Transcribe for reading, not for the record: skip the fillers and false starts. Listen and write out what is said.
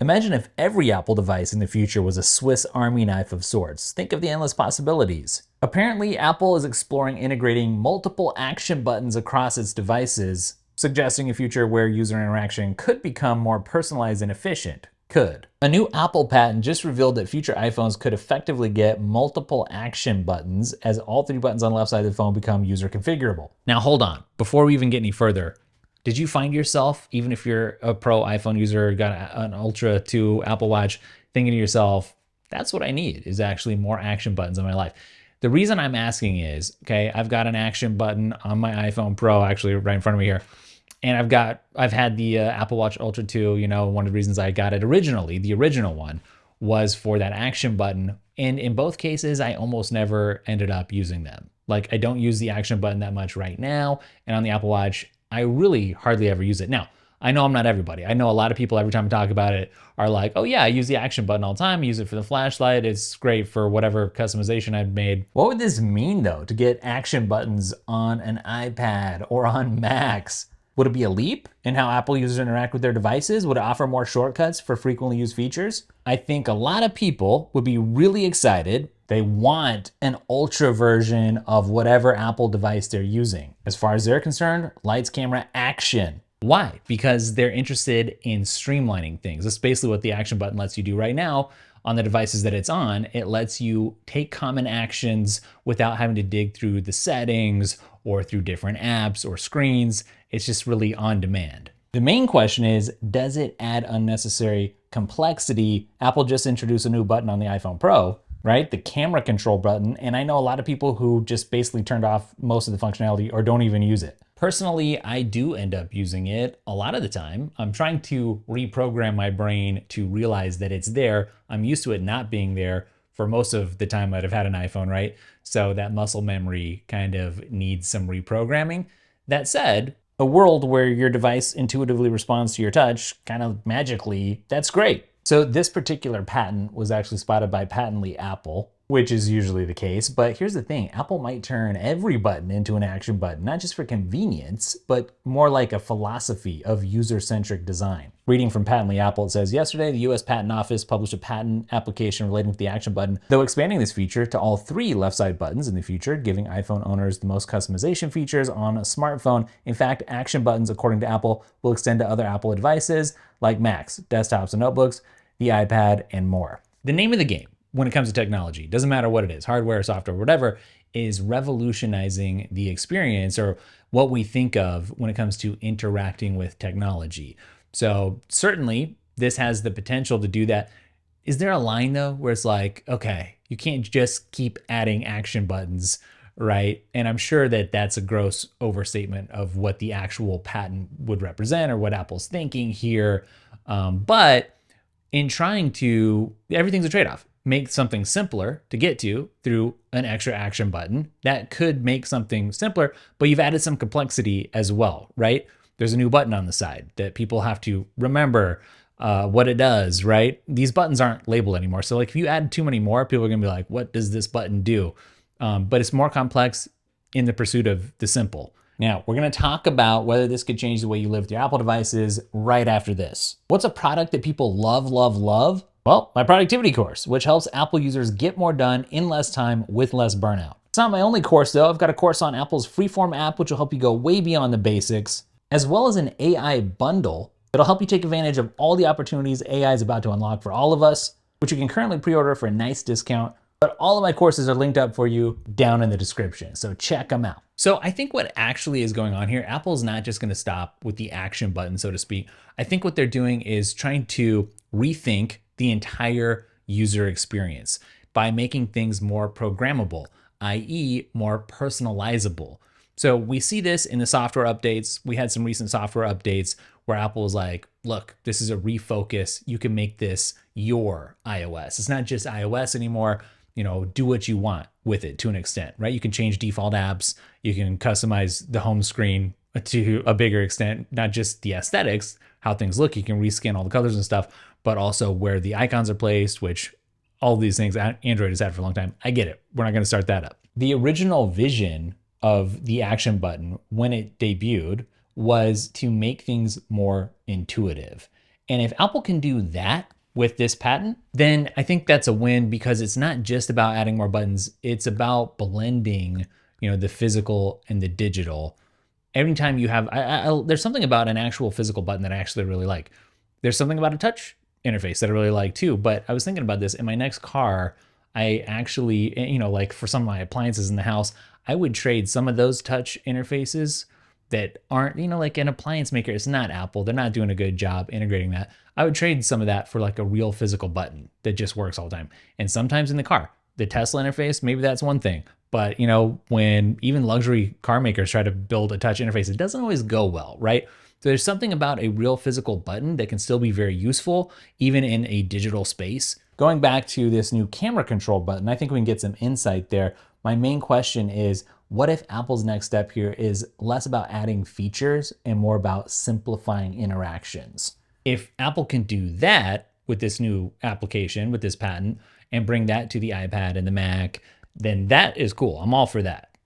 Imagine if every Apple device in the future was a Swiss Army knife of sorts. Think of the endless possibilities. Apparently, Apple is exploring integrating multiple action buttons across its devices, suggesting a future where user interaction could become more personalized and efficient. Could. A new Apple patent just revealed that future iPhones could effectively get multiple action buttons as all three buttons on the left side of the phone become user configurable. Now hold on, before we even get any further, did you find yourself, even if you're a pro iPhone user, got an Ultra 2 Apple Watch, thinking to yourself, that's what I need, is actually more action buttons in my life? The reason I'm asking is, okay, I've got an action button on my iPhone Pro, actually right in front of me here. And I've had the Apple Watch Ultra 2, one of the reasons I got it originally, the original one, was for that action button. And in both cases, I almost never ended up using them. Like, I don't use the action button that much right now. And on the Apple Watch, I really hardly ever use it. Now, I know I'm not everybody. I know a lot of people, every time I talk about it, are like, oh yeah, I use the action button all the time. I use it for the flashlight. It's great for whatever customization I've made. What would this mean though, to get action buttons on an iPad or on Macs? Would it be a leap in how Apple users interact with their devices? Would it offer more shortcuts for frequently used features? I think a lot of people would be really excited. They want an ultra version of whatever Apple device they're using. As far as they're concerned, lights, camera, action. Why? Because they're interested in streamlining things. That's basically what the action button lets you do right now on the devices that it's on. It lets you take common actions without having to dig through the settings or through different apps or screens. It's just really on demand. The main question is, does it add unnecessary complexity? Apple just introduced a new button on the iPhone Pro, right? The camera control button. And I know a lot of people who just basically turned off most of the functionality or don't even use it. Personally, I do end up using it a lot of the time. I'm trying to reprogram my brain to realize that it's there. I'm used to it not being there for most of the time I've had an iPhone, right? So that muscle memory kind of needs some reprogramming. That said, a world where your device intuitively responds to your touch, kind of magically, that's great. So this particular patent was actually spotted by Patently Apple, which is usually the case. But here's the thing, Apple might turn every button into an action button, not just for convenience, but more like a philosophy of user-centric design. Reading from Patently Apple, it says, yesterday, the US Patent Office published a patent application relating to the action button, though expanding this feature to all three left side buttons in the future, giving iPhone owners the most customization features on a smartphone. In fact, action buttons, according to Apple, will extend to other Apple devices like Macs, desktops and notebooks, the iPad, and more. The name of the game when it comes to technology, doesn't matter what it is, hardware, software, whatever, is revolutionizing the experience or what we think of when it comes to interacting with technology. So certainly this has the potential to do that. Is there a line though, where it's like, okay, you can't just keep adding action buttons, right? And I'm sure that that's a gross overstatement of what the actual patent would represent or what Apple's thinking here. But in trying to, everything's a trade-off. Make something simpler to get to through an extra action button. That could make something simpler, but you've added some complexity as well, right? There's a new button on the side that people have to remember what it does, right? These buttons aren't labeled anymore. So like if you add too many more, people are gonna be like, what does this button do? But it's more complex in the pursuit of the simple. Now, we're gonna talk about whether this could change the way you live with your Apple devices right after this. What's a product that people love, love, love? Well, my productivity course, which helps Apple users get more done in less time with less burnout. It's not my only course though. I've got a course on Apple's Freeform app, which will help you go way beyond the basics, as well as an AI bundle that'll help you take advantage of all the opportunities AI is about to unlock for all of us, which you can currently pre-order for a nice discount. But all of my courses are linked up for you down in the description, so check them out. So I think what actually is going on here, Apple's not just gonna stop with the action button, so to speak. I think what they're doing is trying to rethink the entire user experience by making things more programmable, i.e. more personalizable. So we see this in the software updates. We had some recent software updates where Apple was like, look, this is a refocus. You can make this your iOS. It's not just iOS anymore. Do what you want with it to an extent, right? You can change default apps. You can customize the home screen to a bigger extent, not just the aesthetics, how things look. You can reskin all the colors and stuff, but also where the icons are placed, which all these things Android has had for a long time. I get it. We're not going to start that up. The original vision of the action button when it debuted was to make things more intuitive. And if Apple can do that with this patent, then I think that's a win, because it's not just about adding more buttons, it's about blending, the physical and the digital. Every time you have, there's something about an actual physical button that I actually really like. There's something about a touch interface that I really like too. But I was thinking about this in my next car. I actually, like for some of my appliances in the house, I would trade some of those touch interfaces that aren't, like an appliance maker. It's not Apple. They're not doing a good job integrating that. I would trade some of that for like a real physical button that just works all the time. And sometimes in the car, the Tesla interface, maybe that's one thing. But when even luxury car makers try to build a touch interface, it doesn't always go well, right? So there's something about a real physical button that can still be very useful, even in a digital space. Going back to this new camera control button, I think we can get some insight there. My main question is, what if Apple's next step here is less about adding features and more about simplifying interactions? If Apple can do that with this new application, with this patent, and bring that to the iPad and the Mac, then that is cool. I'm all for that.